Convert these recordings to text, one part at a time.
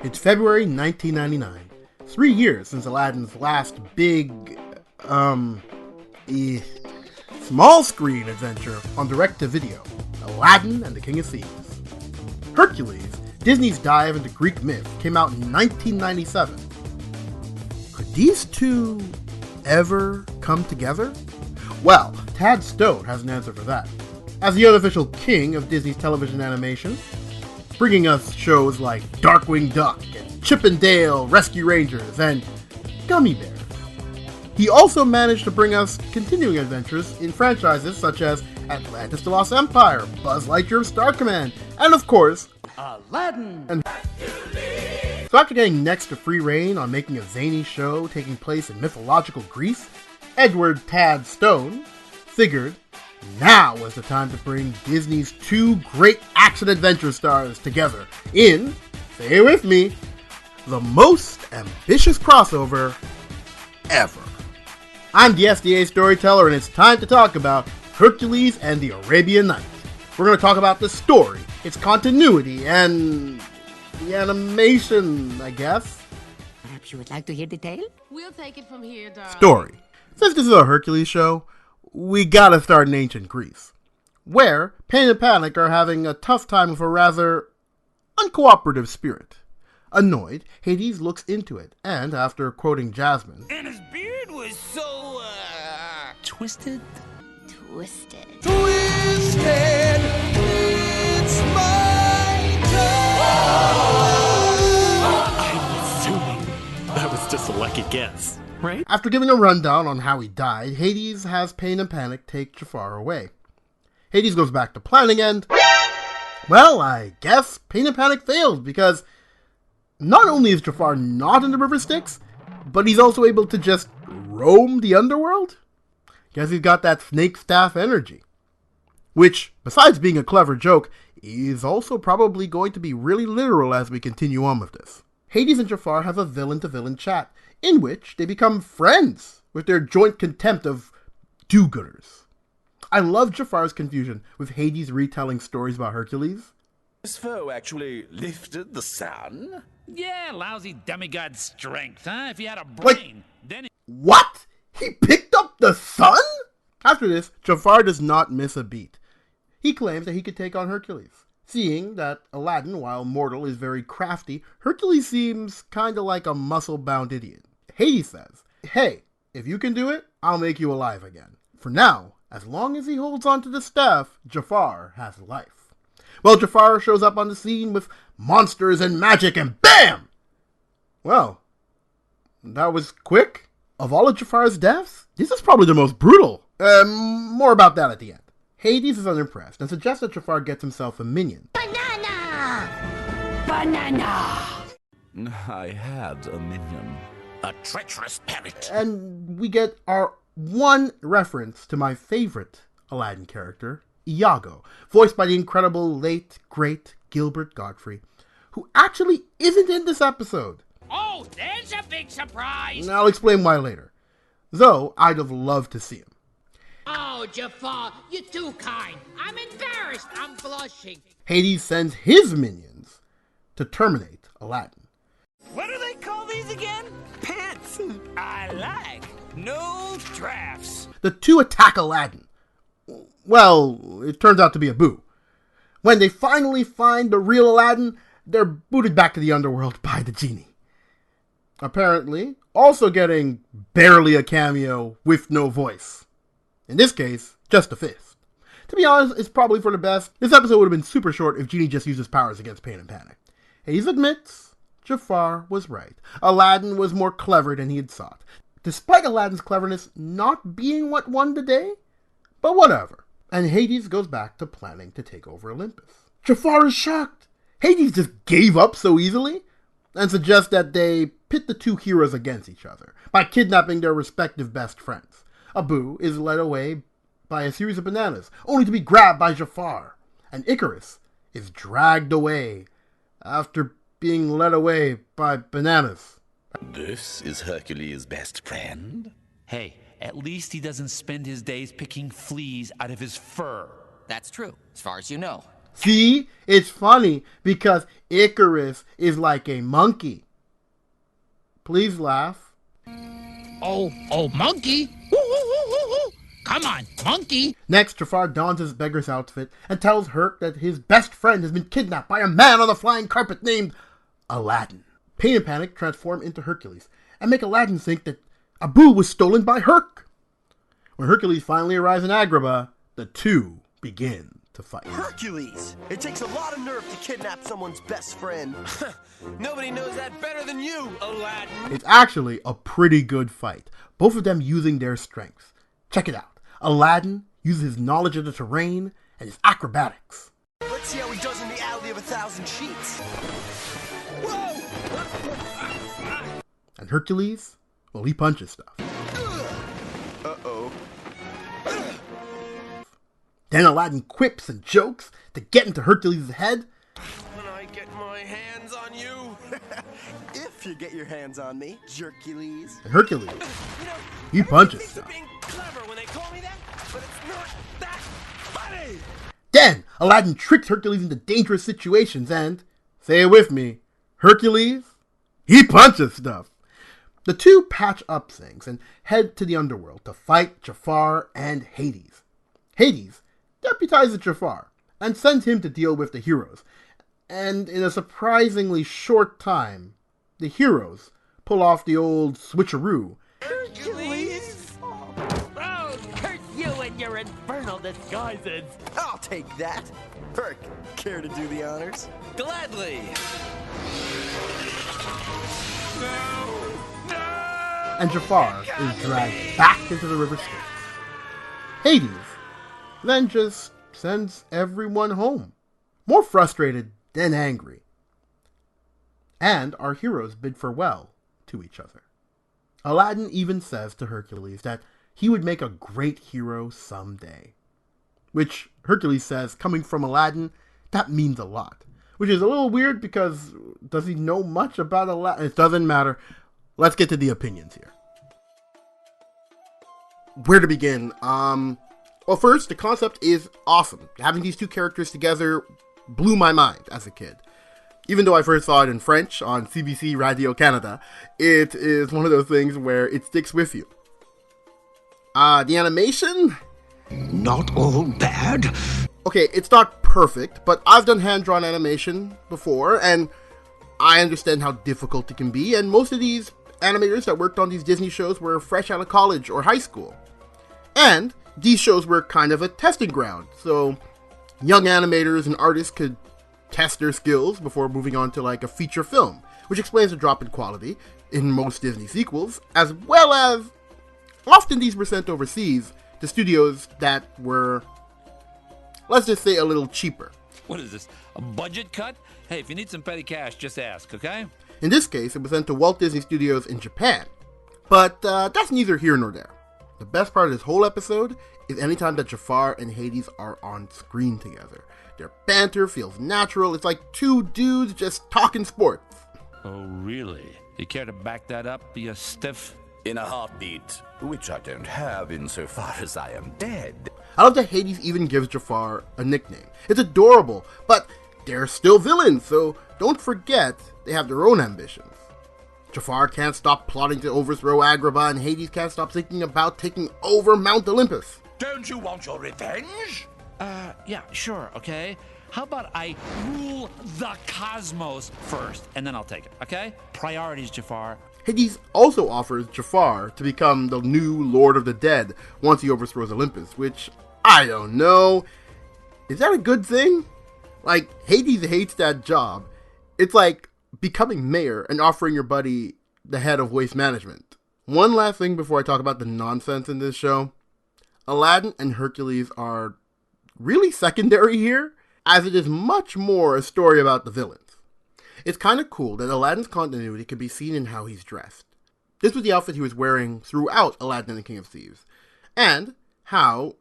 It's February 1999, 3 years since Aladdin's last big, small screen adventure on direct-to-video, Aladdin and the King of Thieves. Hercules, Disney's dive into Greek myth, came out in 1997. Could these two ever come together? Well, Tad Stone has an answer for that. As the unofficial king of Disney's television animation, bringing us shows like Darkwing Duck and Chip and Dale Rescue Rangers and Gummy Bears. He also managed to bring us continuing adventures in franchises such as Atlantis: The Lost Empire, Buzz Lightyear of Star Command, and of course, Aladdin! And so after getting next to free reign on making a zany show taking place in mythological Greece, Edward Tad Stone figured now was the time to bring Disney's two great action-adventure stars together in, say it with me, the most ambitious crossover ever. I'm the SDA Storyteller, and it's time to talk about Hercules and the Arabian Nights. We're going to talk about the story, its continuity, and the animation, I guess. Perhaps you would like to hear the tale? We'll take it from here, darling. Story. Since this is a Hercules show, we gotta start in ancient Greece, where Pain and Panic are having a tough time with a rather uncooperative spirit. Annoyed, Hades looks into it, and after quoting Jasmine, And his beard was so, twisted? Twisted. Twisted, it's my I'm assuming that was just a lucky guess, right? after giving a rundown on how he died, Hades has Pain and Panic take Jafar away. Hades goes back to planning and, well, I guess Pain and Panic failed because not only is Jafar not in the River Styx, but he's also able to just roam the underworld? Guess he's got that snake staff energy. Which, besides being a clever joke, is also probably going to be really literal as we continue on with this. Hades and Jafar have a villain-to-villain chat, in which they become friends with their joint contempt of do-gooders. I love Jafar's confusion with Hades retelling stories about Hercules. His foe actually lifted the sun? Yeah, lousy demigod strength, huh? If he had a brain, then he... What? He picked up the sun? After this, Jafar does not miss a beat. He claims that he could take on Hercules. Seeing that Aladdin, while mortal, is very crafty, Hercules seems kinda like a muscle-bound idiot. Hades says, hey, if you can do it, I'll make you alive again. For now, as long as he holds onto the staff, Jafar has life. Well, Jafar shows up on the scene with monsters and magic and BAM! Well, that was quick. Of all of Jafar's deaths, this is probably the most brutal. More about that at the end. Hades is unimpressed and suggests that Jafar gets himself a minion. Banana! Banana! I had a minion. A treacherous parrot. And we get our one reference to my favorite Aladdin character, Iago, voiced by the incredible late, great Gilbert Gottfried, who actually isn't in this episode. Oh, there's a big surprise! And I'll explain why later. Though, I'd have loved to see him. Oh, Jafar, you're too kind. I'm embarrassed. I'm blushing. Hades sends his minions to terminate Aladdin. What do they call these again? Pits. I like. No drafts. The two attack Aladdin. Well, it turns out to be a boo. When they finally find the real Aladdin, they're booted back to the underworld by the genie. Apparently, also getting barely a cameo with no voice. In this case, just a fist. To be honest, it's probably for the best. This episode would have been super short if Genie just used his powers against Pain and Panic. Hades admits Jafar was right. Aladdin was more clever than he had thought. Despite Aladdin's cleverness not being what won the day, but whatever. And Hades goes back to planning to take over Olympus. Jafar is shocked. Hades just gave up so easily and suggests that they pit the two heroes against each other by kidnapping their respective best friends. Abu is led away by a series of bananas, only to be grabbed by Jafar. And Icarus is dragged away after being led away by bananas. This is Hercules' best friend? Hey, at least he doesn't spend his days picking fleas out of his fur. That's true, as far as you know. See? It's funny because Icarus is like a monkey. Please laugh. Oh, monkey? Woo, woo, woo, woo, woo. Come on, monkey. Next, Jafar dons his beggar's outfit and tells Herc that his best friend has been kidnapped by a man on the flying carpet named Aladdin. Pain and Panic transform into Hercules and make Aladdin think that Abu was stolen by Herc. When Hercules finally arrives in Agrabah, the two begin to fight. Hercules! It takes a lot of nerve to kidnap someone's best friend. Nobody knows that better than you, Aladdin. It's actually a pretty good fight, both of them using their strengths. Check it out. Aladdin uses his knowledge of the terrain and his acrobatics. Let's see how he does in the Alley of 1,000 Sheets. Whoa! And Hercules, well, he punches stuff. Uh-oh. Then Aladdin quips and jokes to get into Hercules' head. When I get my hands on you. If you get your hands on me, Hercules. And Hercules, he punches stuff. Being clever when they call me that, but it's not that funny. Then Aladdin tricks Hercules into dangerous situations and, say it with me, Hercules, he punches stuff. The two patch up things and head to the underworld to fight Jafar and Hades. Hades deputizes Jafar and sends him to deal with the heroes. And in a surprisingly short time, the heroes pull off the old switcheroo. Hercules! Oh, curse you and your infernal disguises! I'll take that. Herc, care to do the honors? Gladly. And Jafar is dragged back into the river Styx. Hades then just sends everyone home, more frustrated than angry. And our heroes bid farewell to each other. Aladdin even says to Hercules that he would make a great hero someday. Which Hercules says, coming from Aladdin, that means a lot. Which is a little weird because does he know much about Aladdin? It doesn't matter. Let's get to the opinions here. Where to begin? Well, first, the concept is awesome. Having these two characters together blew my mind as a kid. Even though I first saw it in French on CBC Radio Canada, it is one of those things where it sticks with you. The animation? Not all bad. Okay, it's not perfect, but I've done hand-drawn animation before, and I understand how difficult it can be, and most of these animators that worked on these Disney shows were fresh out of college or high school. And these shows were kind of a testing ground, so young animators and artists could test their skills before moving on to like a feature film, which explains the drop in quality in most Disney sequels, as well as often these were sent overseas to studios that were, let's just say, a little cheaper. What is this, a budget cut? Hey, if you need some petty cash, just ask, okay? In this case, it was sent to Walt Disney Studios in Japan. But that's neither here nor there. The best part of this whole episode is anytime that Jafar and Hades are on screen together. Their banter feels natural. It's like two dudes just talking sports. Oh, really? You care to back that up, you stiff? In a heartbeat, which I don't have insofar as I am dead. I love that Hades even gives Jafar a nickname. It's adorable, but they're still villains, so don't forget they have their own ambitions. Jafar can't stop plotting to overthrow Agrabah, and Hades can't stop thinking about taking over Mount Olympus. Don't you want your revenge? Yeah, sure, okay? How about I rule the cosmos first, and then I'll take it, okay? Priorities, Jafar. Hades also offers Jafar to become the new Lord of the Dead once he overthrows Olympus, which, I don't know. Is that a good thing? Like, Hades hates that job. It's like becoming mayor and offering your buddy the head of waste management. One last thing before I talk about the nonsense in this show. Aladdin and Hercules are really secondary here, as it is much more a story about the villains. It's kind of cool that Aladdin's continuity can be seen in how he's dressed. This was the outfit he was wearing throughout Aladdin and the King of Thieves, and how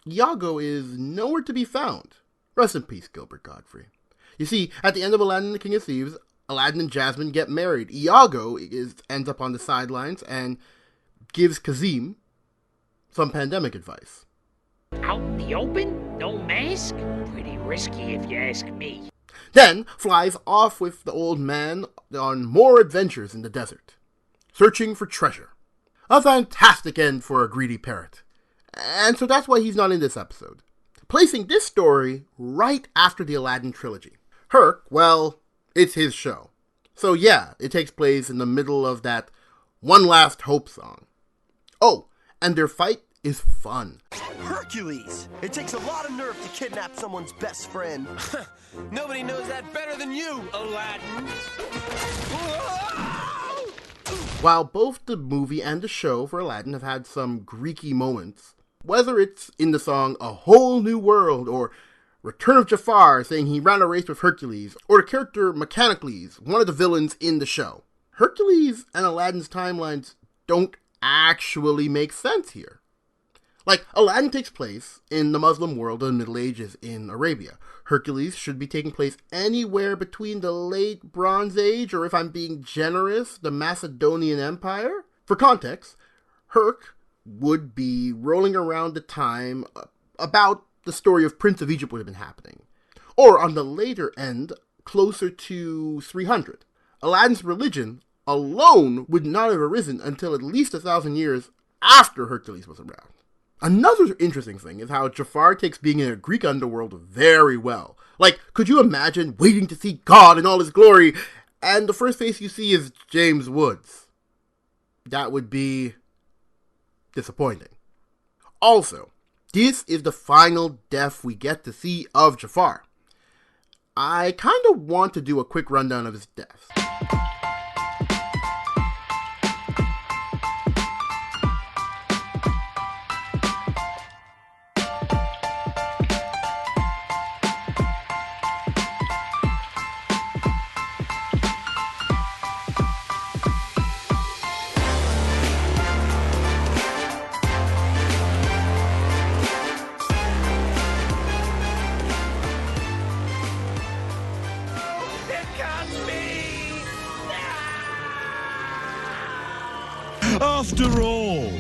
Iago is nowhere to be found. Rest in peace, Gilbert Godfrey. You see, at the end of Aladdin and the King of Thieves, Aladdin and Jasmine get married. Iago ends up on the sidelines and gives Kazim some pandemic advice. Out in the open? No mask? Pretty risky if you ask me. Then flies off with the old man on more adventures in the desert, searching for treasure. A fantastic end for a greedy parrot. And so that's why he's not in this episode. Placing this story right after the Aladdin trilogy. Herc, well, it's his show. So yeah, it takes place in the middle of that One Last Hope song. Oh, and their fight is fun. Hercules! It takes a lot of nerve to kidnap someone's best friend. Nobody knows that better than you, Aladdin. While both the movie and the show for Aladdin have had some Greeky moments, whether it's in the song A Whole New World, or Return of Jafar saying he ran a race with Hercules, or the character Mechanicles, one of the villains in the show, Hercules and Aladdin's timelines don't actually make sense here. Like, Aladdin takes place in the Muslim world of the Middle Ages in Arabia. Hercules should be taking place anywhere between the late Bronze Age, or if I'm being generous, the Macedonian Empire. For context, Herc would be rolling around the time about the story of Prince of Egypt would have been happening. Or on the later end, closer to 300. Aladdin's religion alone would not have arisen until at least 1,000 years after Hercules was around. Another interesting thing is how Jafar takes being in a Greek underworld very well. Like, could you imagine waiting to see God in all his glory, and the first face you see is James Woods? That would be disappointing. Also, this is the final death we get to see of Jafar. I kind of want to do a quick rundown of his death. After all,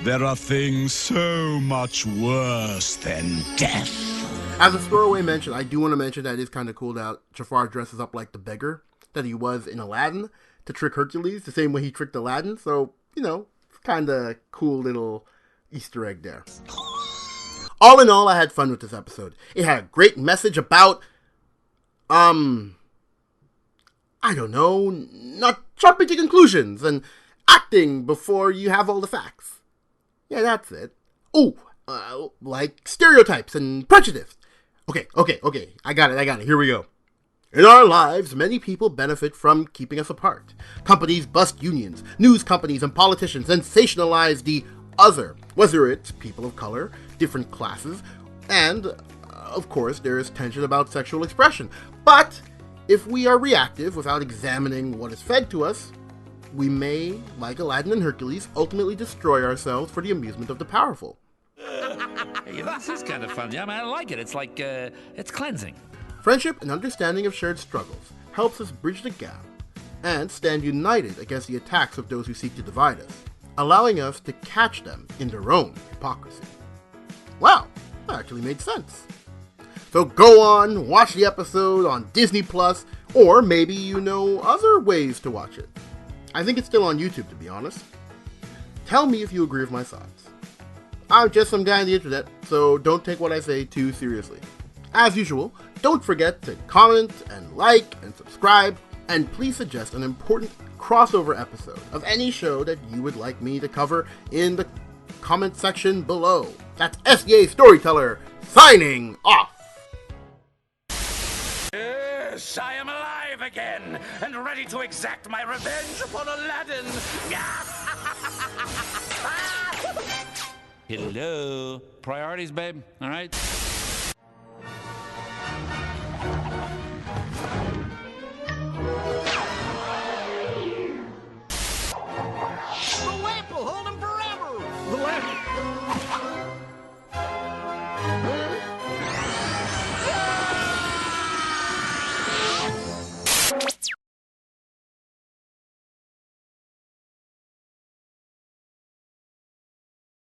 there are things so much worse than death. As a throwaway mention, I do want to mention that it is kind of cool that Jafar dresses up like the beggar that he was in Aladdin to trick Hercules, the same way he tricked Aladdin. So, you know, it's kind of cool little Easter egg there. All in all, I had fun with this episode. It had a great message about, I don't know, not jumping to conclusions and acting before you have all the facts. Yeah, that's it. Oh, like stereotypes and prejudice. Okay, I got it, here we go. In our lives, many people benefit from keeping us apart. Companies bust unions, news companies and politicians sensationalize the other, whether it's people of color, different classes, and, of course, there is tension about sexual expression. But if we are reactive without examining what is fed to us, we may, like Aladdin and Hercules, ultimately destroy ourselves for the amusement of the powerful. Hey, this is kind of fun. Yeah, I mean, I like it. It's like, it's cleansing. Friendship and understanding of shared struggles helps us bridge the gap and stand united against the attacks of those who seek to divide us, allowing us to catch them in their own hypocrisy. Wow, that actually made sense. So go on, watch the episode on Disney+, or maybe you know other ways to watch it. I think it's still on YouTube, to be honest. Tell me if you agree with my thoughts. I'm just some guy on the internet, so don't take what I say too seriously. As usual, don't forget to comment and like and subscribe, and please suggest an important crossover episode of any show that you would like me to cover in the comment section below. That's SEA Storyteller, signing off! Yes, I am alive again, and ready to exact my revenge upon Aladdin. Hello. Priorities, babe. All right? The lamp will hold him forever! The lamp...